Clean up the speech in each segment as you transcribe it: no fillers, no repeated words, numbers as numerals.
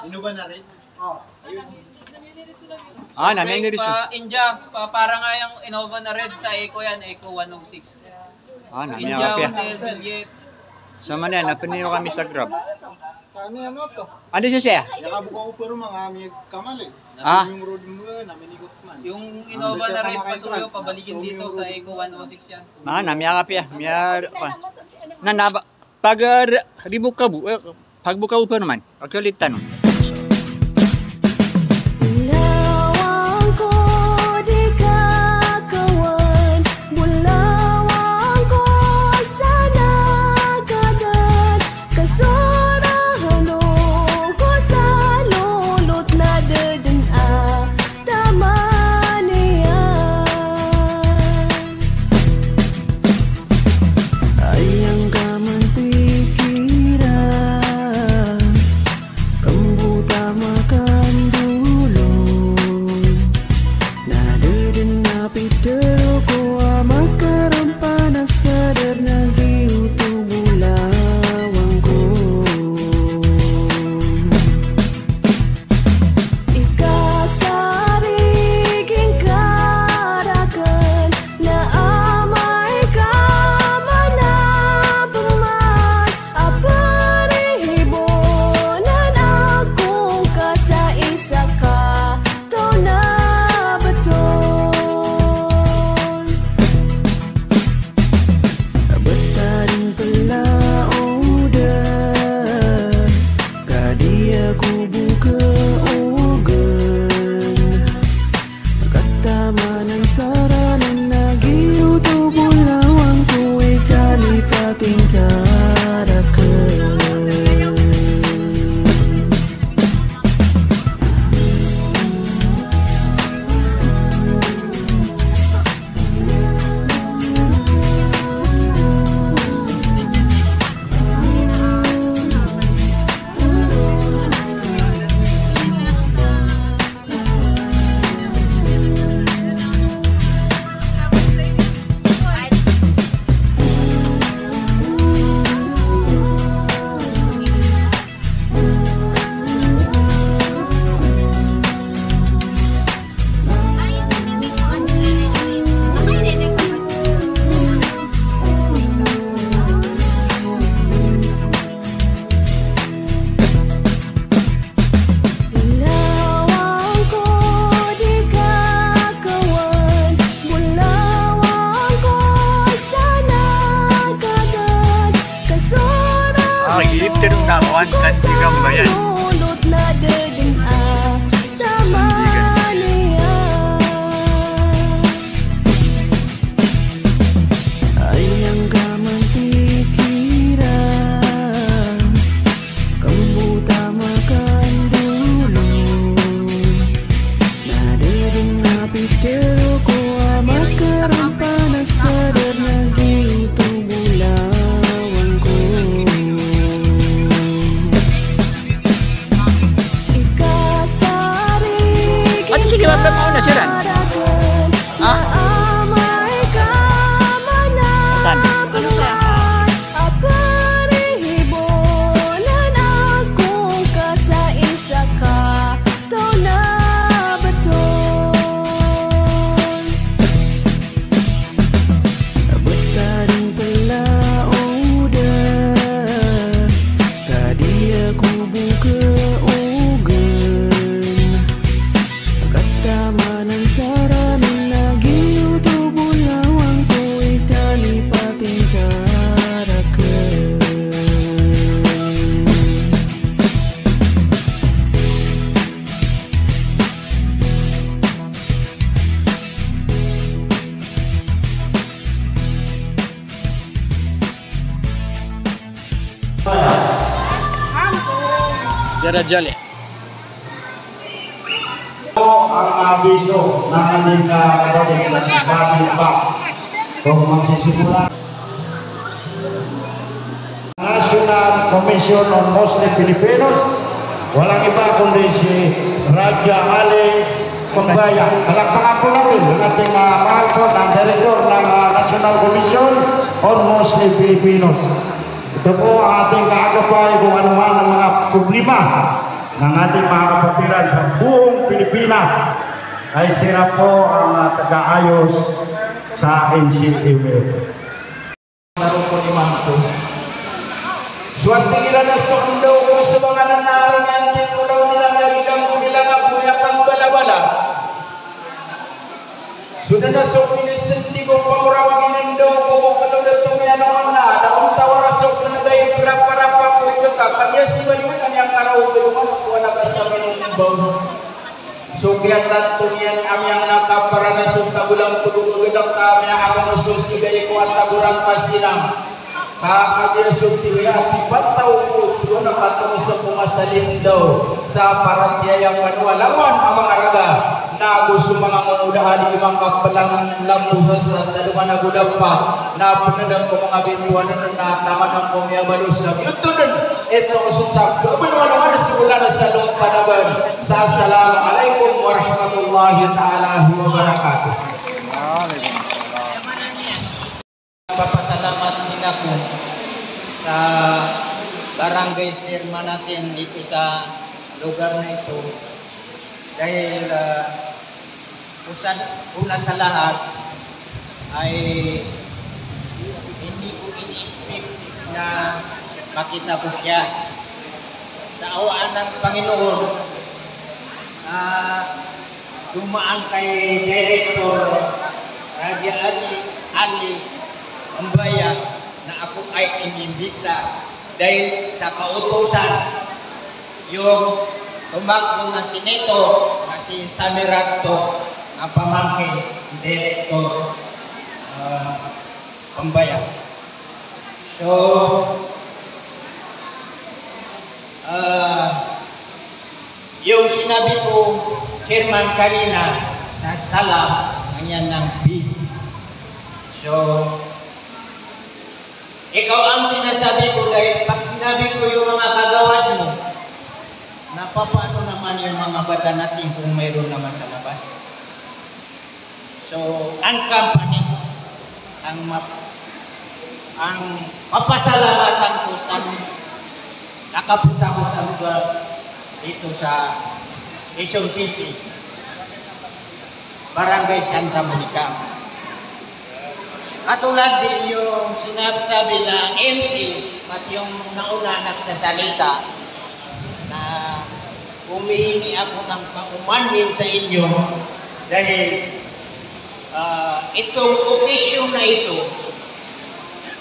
Inuba na rin? Namin nga rin siya. India, para nga yung Innova na red sa Eco yan, Eco 106. Namin India, nga Hotel, Juliet. Sa manan, napaniyo kami sa Grab. Ano yan to? Ano siya? Nakabuka ko pero mga amig kamali. Yung road mo namin ikot man. Yung Innova na red, pasuyo, pabalikin dito sa Eco 106 yan. Namin nga kapya. Pag ribuka bu, pagbuka po naman, pagkalit tanong. Terung kawan Sandigan Bayan. Sige, wag na mauna siya rin. Ha? Saan? Ano kaya? Sierra Jale. Ang abiso ng ating kapatid na si Bobby Bass kung magsisimula National Commission on Muslim Filipinos, walang iba kundi si Raja Ali Pambaya. Palakpakan po natin ang ating mahal po ng Director ng National Commission on Muslim Filipinos. Ito po ang ating kaagapay kung ano man ang mga problema ng ating mga kapatiran sa buong Pilipinas ay sila po ang taga-ayos sa NCMF. Naroon po ni Manto. Suwante nila na sundo ko sa mga nanarang yan ko daw nila nalilang ko nila nga puyatang bala-bala. Sudah na sok minisenti ko pamurawagin ng daw ko kalau na tumiyanong na daong tawarasok na nagay para ko ito ka kanya si Maliwan kanyang araw ko wala ka sa minumbaw. So kaya tanto niyan amyang nakapara na suntagulang tulungan kami ang susigay ko at tagulang pasilang. Kakadir suntiwi at ipataw ko doon nakatong sa pumasalim daw sa parantiyayang manualaman ang mga raga na gusto mga mamudahan ng mga kapalang lambusan sa daluman na gulang pa na punadang ko mga bintuan na naman ang pumiyabalos na ito nun ito susab naman simula na sa loob panaban sa Assalamualaikum warahmatullahi ta'ala wabarakatuh. Papasalamat din ako sa barangay chairman natin dito sa lugar na ito dahil una sa lahat ay hindi ko in-expect na makita ko siya sa awaan ng Panginoon dumaan kay Director Raja Ali Ambaya na ako ay inimbita dahil sa kautusan yung tumakbo na Senator na si Samirato ang pamangkin Director Ambaya. So yung sinabi ko Chairman kanina na salam ganyan ng peace. So ikaw ang sinasabi ko dahil pag sinabi ko yung mga kagawad mo, napapano naman yung mga bata natin kung mayroon naman sa labas. So, ang company, ang mapasalamatan ko sa nakapunta ko sa lugar dito sa Quezon City, Barangay Santa Monica. Katulad din yung sinasabi na MC, pati yung nauna nagsasalita na humihingi ako ng paumanhin sa inyo dahil itong okasyon na ito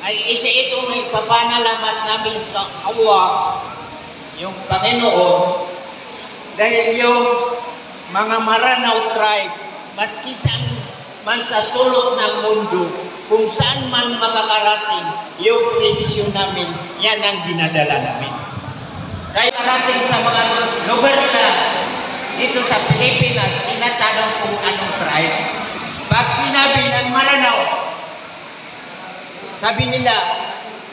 ay isa ito na ipapanalamat namin sa Allah, yung Panginoon, dahil yung mga Maranao tribe, maski saan man sa sulok ng mundo, kung saan man makakarating yung tradisyon namin, yan ang dinadala namin. Kaya karating sa mga lugar na dito sa Pilipinas, tinatanong kung anong tribe. Pag sinabi ng Maranao, sabi nila,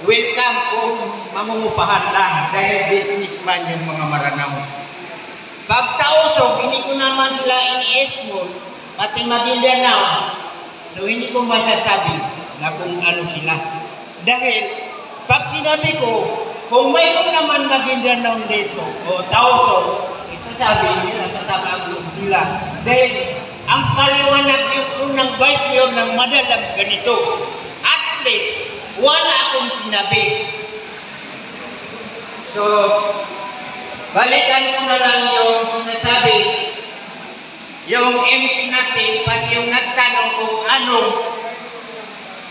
welcome kung mangungupahan lang dahil businessman yung mga Maranao. Pag Tausog, hindi ko naman sila ini-esmol, pati Maguindanao. So hindi ko masasabi na kung ano sila. Dahil pag sinabi ko, kung mayroon naman Maguindanao dito o Tausog, isasabi nila sa loob nila. Dahil ang paliwanag yung unang vice mayor ng madalang ganito. At least, wala akong sinabi. So, balikan ko na lang yung nasabi. Yung MC natin, pati yung nagtanong kung ano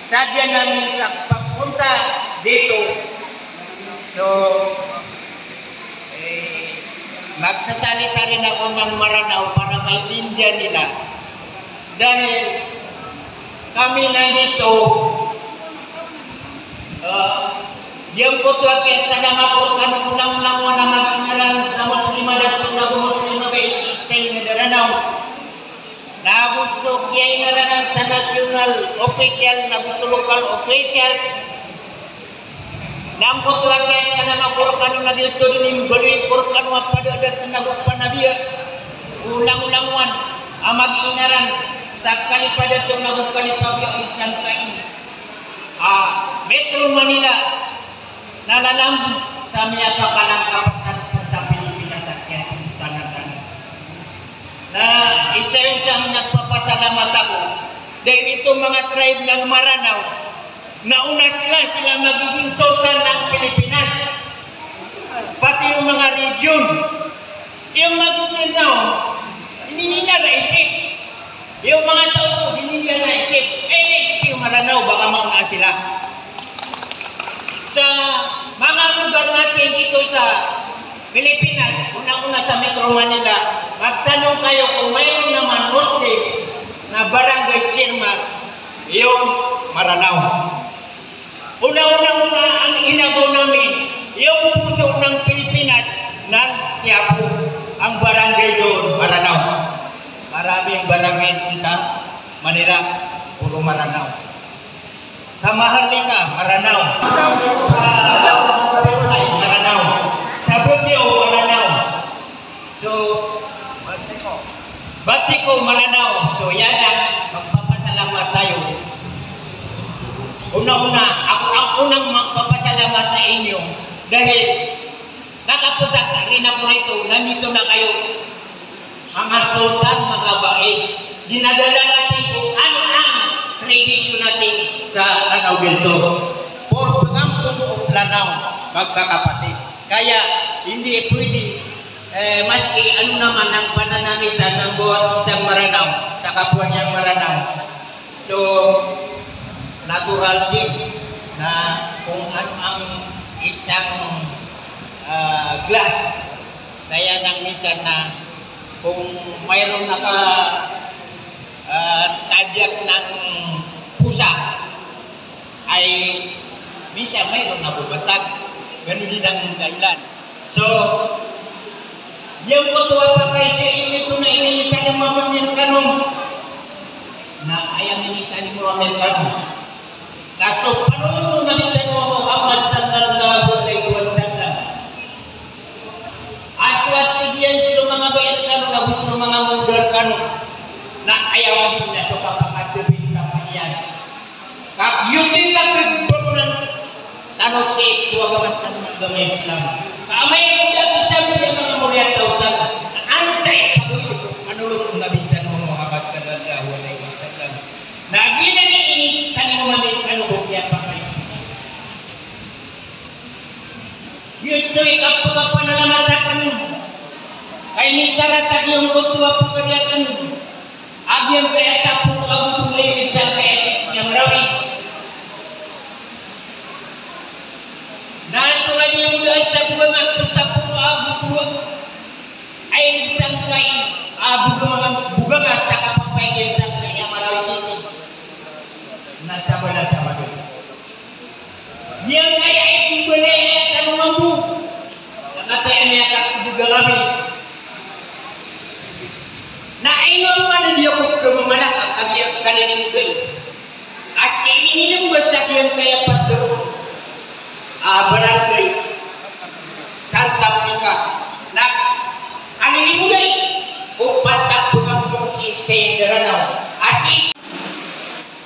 sadya namin sa pagpunta dito. So, magsasalita rin ako ng Maranao para maintindihan nila. Dahil kami nandito, yung kutwa kaya sa namapot kami unang-unang naman inalan sa muslima dito na muslima ba isisay na daranaw. Na gusto kaya inaranan sa national official, na gusto local official. Nang kutwa kaya sa namapot kami na dito din yung balik por kami mapadadat na nagpanabiya. Ulang-ulangan ang mag-inaran sa kalipadat yung nagpalipabiya isang kain. Metro Manila nalalang sa miya pakalang kapatan sa Pilipinas at kaya tanan-tanan. Na isa yung siyang nagpapasalamat ako dahil itong mga tribe ng Maranao, nauna sila magiging sultan ng Pilipinas. Pati yung mga region, yung Maguindanao, hindi nila naisip. Yung mga tao, hindi nila naisip. Naisip yung Maranao, baka maunaan sila. Sa mga lugar natin dito sa Pilipinas, una-una sa Metro Manila, magtanong kayo kung mayroon naman Muslim na barangay chairman, yung Maranao. Una-una ang inagaw namin, yung puso ng Pilipinas ng Quiapo, ang barangay doon, Maranao. Maraming barangay sa Manila, puro Maranao. Sa Maharlika, Maranao. Sa Maranao. Sa Bugyo, Maranao. So, Batsiko, Maranao. So, yan ang magpapasalamat tayo. Una-una, ako ang unang magpapasalamat sa inyo dahil nakapunta rin ako rito, nandito na kayo. Mga sultan, mga baik, dinadala natin kung ano ang tradisyon natin sa Lanao Bilto. For pangampong of Lanao, magkakapatid. Kaya hindi pwede, maski ano naman ang pananalitan ng buwan isang Maranao, sa kapwa niyang Maranao. So, natural din na kung ano ang isang glass, kaya nang minsan na kung mayroong tadyak ng pusa ay minsan mayroong nabubasag. Ganun din ang dahilan. So, yung kutuwa pa kayo sa iyo ito na inilitan ng mga Amerikanong na ayang inilitan ng mga Amerikanong. Kaso, paano mo nalitan mo Muhammad sallallahu alaihi wasallam? Aswat tigyan sa mga bayat kano na gusto mga mundar kano na ayaw din na sa kapakatubig na panyan. Kak yun din na pagpapag ng tanong si tuwagaman ng mga Islam. Kaamay mo dati sabi ng mga muriat tautan, antay manulog na bintan mo Muhammad sallallahu alaihi wasallam. Lagi na ini tanong mo namin ano bukya pa kayo. Yun do'y kapag-panalamatakan mo. Kaya ni saratag yung kutuwa po karyakan mo. Agyang kaya sa puno ang tulay sa kaya niyang rawi. Nasulan niya mula sa buwan at sa puno ang buwan. Ay isang kaya buga nga sa kapapay sa kaya marawi sini. Nasa wala sa wala. Niyang kaya ikibalay at anong mambu. Nakatayan niya kakubuga kami. Nainom man dia ko kemana kagiat kanin gay. Asin ini lang basta yang kaya patro. Barangay Santa Monica. Nak kanin mo gay. Upat tak pungapong si Senderanao. Asin.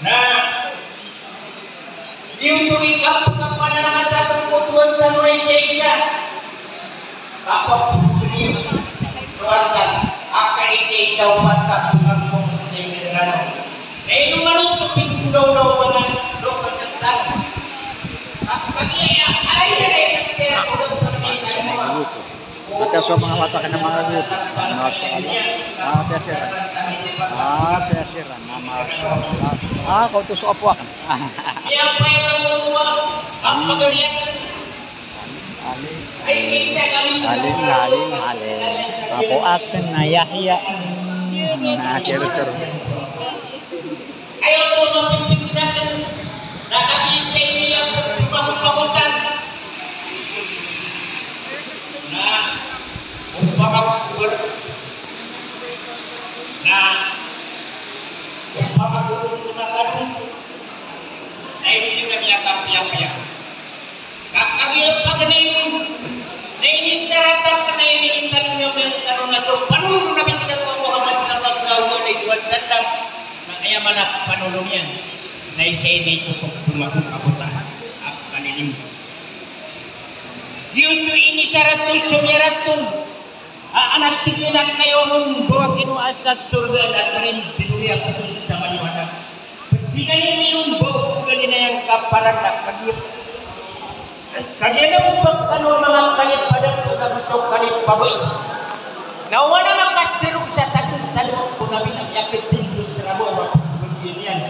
Na yung tuwing kapag na nakatatong ko tuwan sa Nuesya. Kapag pupunin. Suastan. Akan isi isang patak dengan fungsi federal. Ini menurut keping daw dengan dokter setan. Bagi ayah Maka so mga mata ka ng mga group. Tesiran. Kau tu so apa kan? Yang baik kamu apa kalian? Alin. Ako atin na Yahya. Terus. Ayo po mapipigilatan. Nakakisay niya pagpapagutan. Na umpakakuber. Na umpakakuber na kadung. Na hindi kami akap-piyak-piyak. Kakagiyap pa kanayin. Na inisaratan ka na iniintan niyo ng karoon na so. Panulong namin kinagawa Muhammad sallallahu alaihi wasallam. Nang ayaman na panulong yan. Na isay na ito kung tumagong kabutan. At kanilim. Diyuto ini saratul sunyaratun. Anak tikinak kayo mong buwag kinuha sa surga at rin binuya ko sa maliwanag. Jika ini lumbo kali na yang kaparan nak kagir. Kagir na mo pagkano mga kalit pada ko na busok kalit pabay. Nawa na makasirog sa talong ko na binagyakin dito sa rabo. Beginian,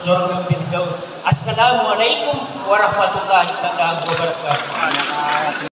sorong Firdaus. Assalamualaikum warahmatullahi wabarakatuh.